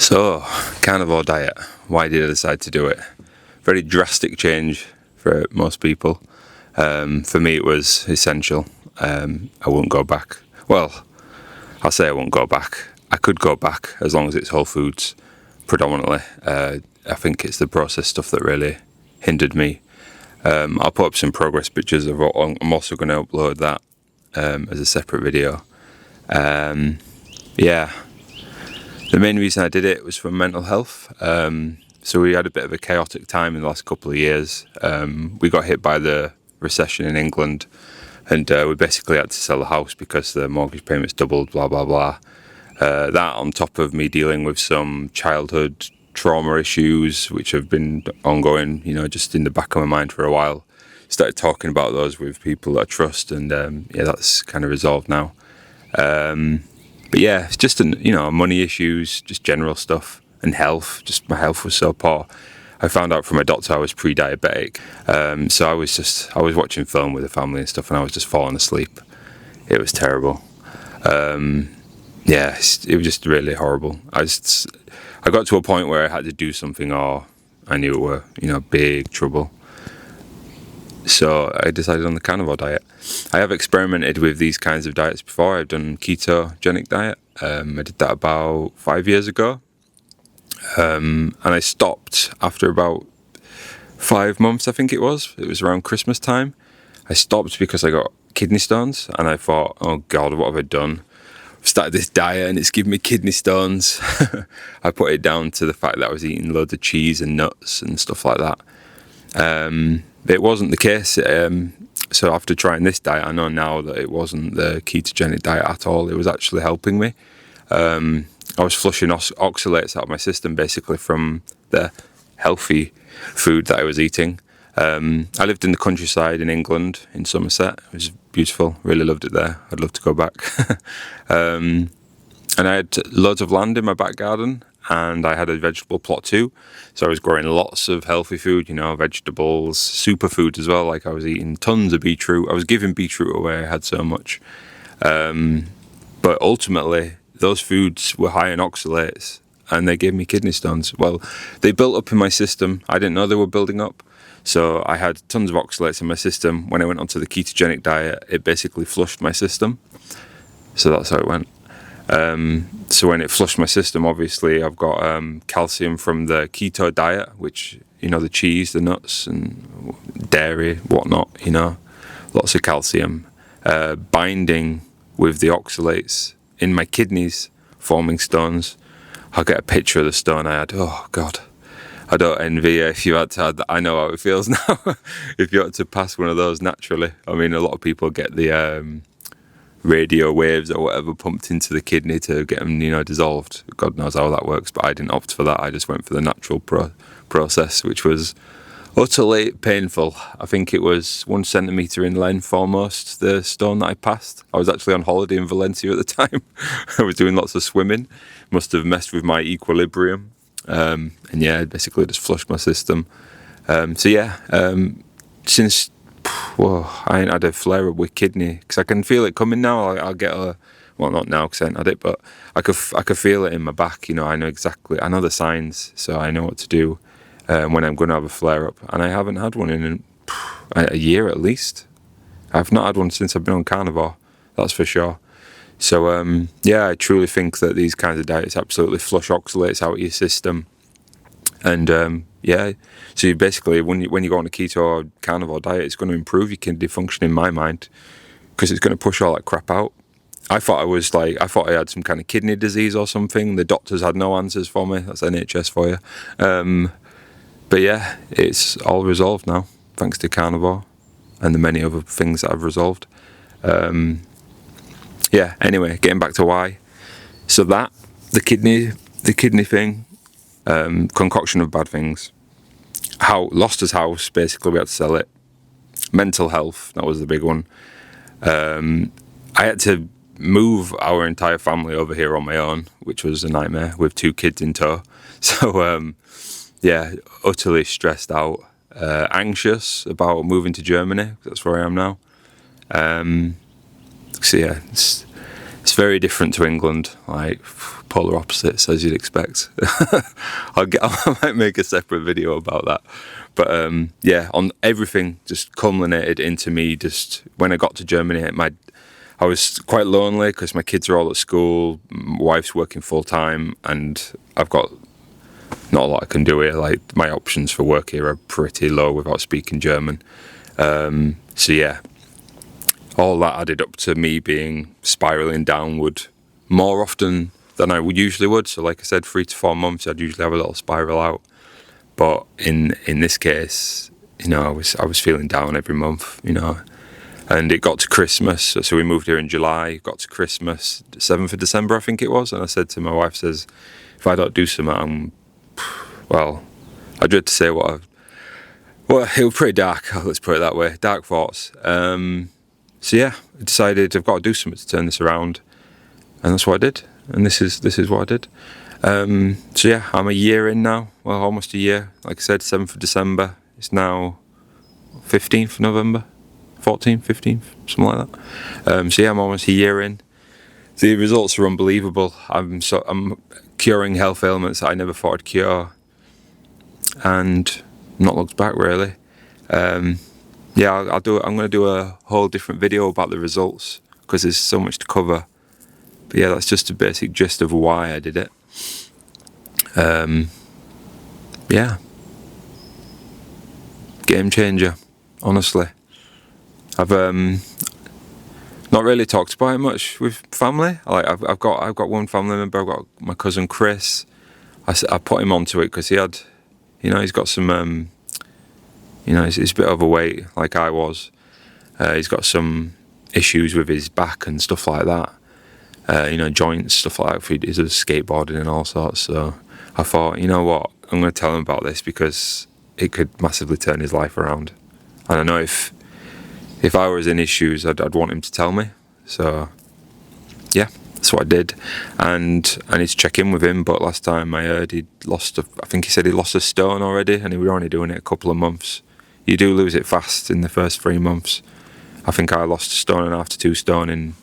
So, carnivore diet. Why did I decide to do it? Very drastic change for most people. For me, it was essential. I won't go back. Well, I'll say I won't go back. I could go back as long as it's whole foods, predominantly. I think it's the processed stuff that really hindered me. I'll put up some progress pictures of what I'm also going to upload that as a separate video. Yeah. The main reason I did it was for mental health. So we had a bit of a chaotic time in the last couple of years. We got hit by the recession in England, and we basically had to sell the house because the mortgage payments doubled, blah, blah, blah. That on top of me dealing with some childhood trauma issues, which have been ongoing, just in the back of my mind for a while. Started talking about those with people that I trust, and that's kind of resolved now. But yeah, it's just money issues, just general stuff, and health. Just my health was so poor. I found out from a doctor I was pre-diabetic. So I was watching film with the family and stuff, and I was just falling asleep. It was terrible. It was just really horrible. I got to a point where I had to do something, or I knew it were, big trouble. So I decided on the carnivore diet. I have experimented with these kinds of diets before. I've done ketogenic diet. I did that about 5 years ago. And I stopped after about 5 months, I think it was. It was around Christmas time. I stopped because I got kidney stones, and I thought, oh God, what have I done? I've started this diet and it's given me kidney stones. I put it down to the fact that I was eating loads of cheese and nuts and stuff like that. It wasn't the case. So after trying this diet, I know now that it wasn't the ketogenic diet at all. It was actually helping me. I was flushing oxalates out of my system basically from the healthy food that I was eating. I lived in the countryside in England, in Somerset. It was beautiful. Really loved it there. I'd love to go back. And I had loads of land in my back garden, and I had a vegetable plot too. So I was growing lots of healthy food, vegetables, superfoods as well. Like I was eating tons of beetroot. I was giving beetroot away. I had so much. But ultimately, those foods were high in oxalates, and they gave me kidney stones. Well, they built up in my system. I didn't know they were building up. So I had tons of oxalates in my system. When I went onto the ketogenic diet, it basically flushed my system. So that's how it went. So when it flushed my system, obviously I've got calcium from the keto diet, which, the cheese, the nuts and dairy, whatnot, lots of calcium, binding with the oxalates in my kidneys, forming stones. I'll get a picture of the stone I had. Oh God, I don't envy you if you had to have that. I know how it feels now. If you had to pass one of those naturally. I mean, a lot of people get the radio waves or whatever pumped into the kidney to get them, dissolved. God knows how that works, but I didn't opt for that. I just went for the natural process, which was utterly painful. I think it was 1 centimetre in length almost, the stone that I passed. I was actually on holiday in Valencia at the time. I was doing lots of swimming. Must have messed with my equilibrium. It basically just flushed my system. Since I ain't had a flare up with kidney, because I can feel it coming now. I'll get not now because I ain't had it, but I could feel it in my back. I know exactly. I know the signs, so I know what to do when I'm going to have a flare up. And I haven't had one in a year at least. I've not had one since I've been on carnivore. That's for sure. So I truly think that these kinds of diets absolutely flush oxalates out of your system. And so you basically, when you go on a keto or carnivore diet, it's going to improve your kidney function in my mind, because it's going to push all that crap out. I thought I had some kind of kidney disease or something. The doctors had no answers for me. That's NHS for you. But yeah, it's all resolved now, thanks to carnivore and the many other things that I've resolved. Anyway, getting back to why. So the kidney thing, concoction of bad things. Lost his house, basically we had to sell it. Mental health, that was the big one. I had to move our entire family over here on my own, which was a nightmare, with 2 kids in tow. So utterly stressed out, anxious about moving to Germany. That's where I am now. It's very different to England, like polar opposites as you'd expect. I might make a separate video about that. But yeah, on everything just culminated into me just when I got to Germany. I was quite lonely because my kids are all at school, my wife's working full time, and I've got not a lot I can do here. Like my options for work here are pretty low without speaking German. So yeah, all that added up to me being spiraling downward more often than I would usually would. So like I said, 3 to 4 months, I'd usually have a little spiral out. But in this case, you know, I was feeling down every month, you know. And it got to Christmas, so we moved here in July, got to Christmas, 7th of December I think it was, and I said to my wife, says, if I don't do something, well, I dread to say well, it was pretty dark, let's put it that way, dark thoughts. So yeah, I decided I've got to do something to turn this around, and that's what I did, and this is what I did. So yeah, I'm a year in now, well, almost a year, like I said, 7th of December, it's now 15th of November. 14th, 15th, something like that. So yeah, I'm almost a year in. The results are unbelievable. I'm curing health ailments that I never thought I'd cure, and not looked back really. Yeah, I'll do it. I'm going to do a whole different video about the results because there's so much to cover. But yeah, that's just a basic gist of why I did it. Yeah, game changer, honestly. I've not really talked about it much with family. Like I've got one family member. I've got my cousin Chris. I put him onto it because he had, you know, he's got some, you know, he's a bit overweight like I was. He's got some issues with his back and stuff like that. You know, joints, stuff like that. He does skateboarding and all sorts. So I thought, you know what, I'm going to tell him about this because it could massively turn his life around. And I know if I was in issues, I'd want him to tell me. So yeah, that's what I did. And I need to check in with him. But last time I heard I think he said he lost a stone already, and he was only doing it a couple of months. You do lose it fast in the first 3 months. I think I lost 1.5 stone to 2 stone in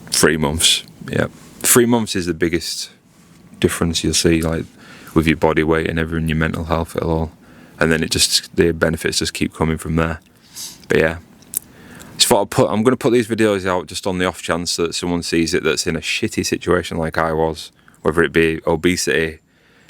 3 months. Yeah, 3 months is the biggest difference you'll see, like with your body weight and everything, your mental health, it'll all, and then the benefits just keep coming from there. But yeah, I'm going to put these videos out just on the off chance that someone sees it that's in a shitty situation like I was, whether it be obesity,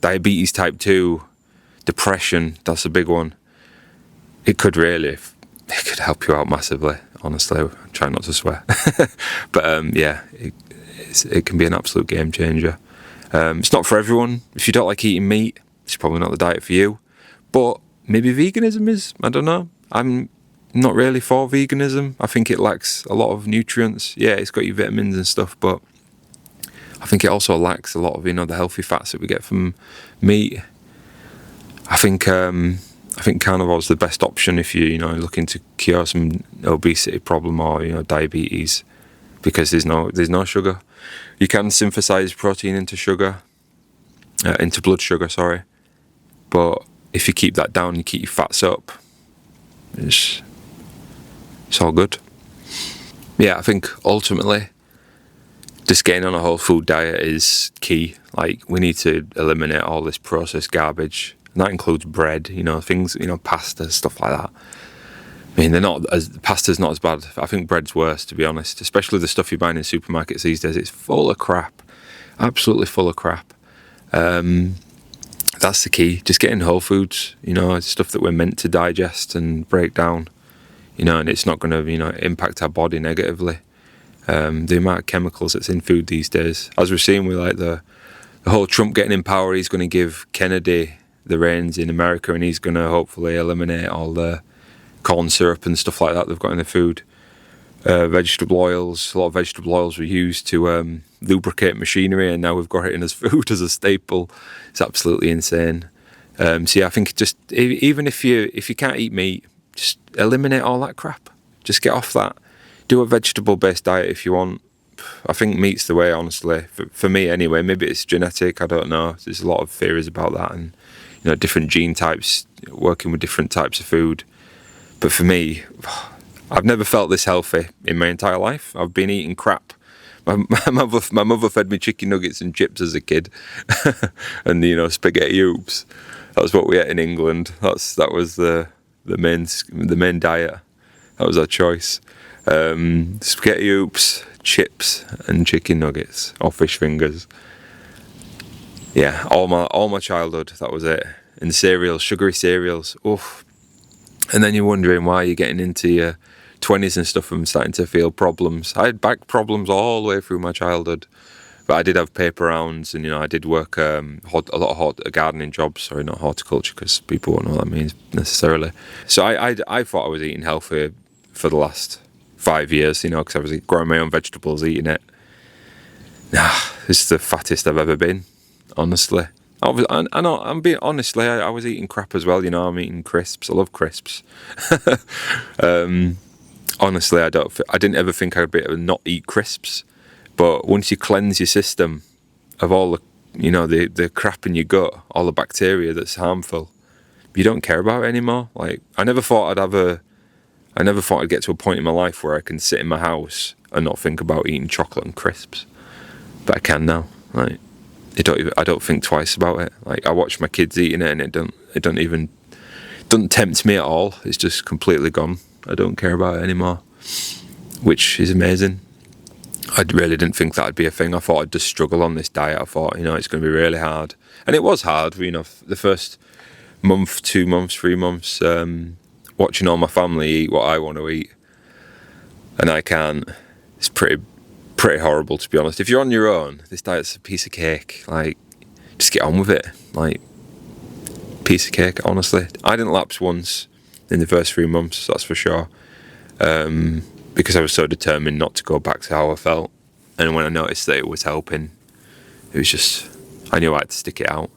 diabetes type 2, depression, that's a big one. It could help you out massively, honestly. I'm trying not to swear. But yeah, it can be an absolute game changer. It's not for everyone. If you don't like eating meat, it's probably not the diet for you. But maybe veganism is, I don't know. I'm not really for veganism. I think it lacks a lot of nutrients. Yeah, it's got your vitamins and stuff, but I think it also lacks a lot of, you know, the healthy fats that we get from meat. I think carnivore is the best option if you know, looking to cure some obesity problem or, you know, diabetes, because there's no sugar. You can synthesize protein into blood sugar, sorry. But if you keep that down, you keep your fats up, it's all good. Yeah, I think ultimately just getting on a whole food diet is key. Like, we need to eliminate all this processed garbage, and that includes bread, you know, things, you know, pasta, stuff like that. I mean, pasta's not as bad. I think bread's worse, to be honest, especially the stuff you're buying in supermarkets these days. It's full of crap, absolutely full of crap. That's the key, just getting whole foods, you know, stuff that we're meant to digest and break down, you know, and it's not going to, you know, impact our body negatively. The amount of chemicals that's in food these days, as we're seeing with like the whole Trump getting in power, he's going to give Kennedy the reins in America, and he's going to hopefully eliminate all the corn syrup and stuff like that they've got in the food. Vegetable oils, a lot of vegetable oils were used to lubricate machinery, and now we've got it in as food as a staple. It's absolutely insane. So yeah, I think just even if you can't eat meat, just eliminate all that crap. Just get off that. Do a vegetable-based diet if you want. I think meat's the way, honestly. For me, anyway. Maybe it's genetic. I don't know. There's a lot of theories about that, and you know, different gene types working with different types of food. But for me, I've never felt this healthy in my entire life. I've been eating crap My mother fed me chicken nuggets and chips as a kid, and spaghetti hoops. That was what we ate in England. That was the main diet. That was our choice. Spaghetti hoops, chips, and chicken nuggets or fish fingers. Yeah, all my childhood. That was it. And cereals, sugary cereals. Oof. And then you're wondering why you're getting into your 20s and stuff and starting to feel problems. I had back problems all the way through my childhood, but I did have paper rounds, and I did work a lot of gardening jobs. Sorry, not horticulture, because people won't know what that means necessarily. So I thought I was eating healthy for the last 5 years, because I was growing my own vegetables, eating it. This is the fattest I've ever been, honestly. I'm being honestly, I was eating crap as well. I'm eating crisps. I love crisps. Honestly, I didn't ever think I'd be able to not eat crisps. But once you cleanse your system of all the crap in your gut, all the bacteria that's harmful, you don't care about it anymore. Like, I never thought I'd get to a point in my life where I can sit in my house and not think about eating chocolate and crisps. But I can now. Like, I don't think twice about it. Like, I watch my kids eating it, and it doesn't tempt me at all. It's just completely gone. I don't care about it anymore, which is amazing. I really didn't think that'd be a thing. I thought I'd just struggle on this diet. I thought, it's going to be really hard, and it was hard. The first month, 2 months, 3 months, watching all my family eat what I want to eat, and I can't. It's pretty horrible, to be honest. If you're on your own, this diet's a piece of cake. Like, just get on with it. Like, piece of cake, honestly. I didn't lapse once in the first 3 months, that's for sure, because I was so determined not to go back to how I felt. And when I noticed that it was helping, it was just, I knew I had to stick it out.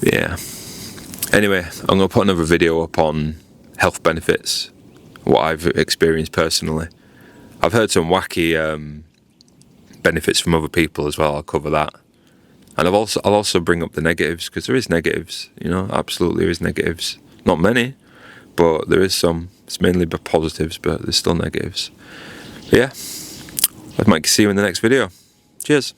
Yeah. Anyway, I'm going to put another video up on health benefits, what I've experienced personally. I've heard some wacky benefits from other people as well. I'll cover that, and I'll also bring up the negatives, because there is negatives. Absolutely there is negatives. Not many, but there is some. It's mainly positives, but there's still negatives. Yeah, I might see you in the next video. Cheers.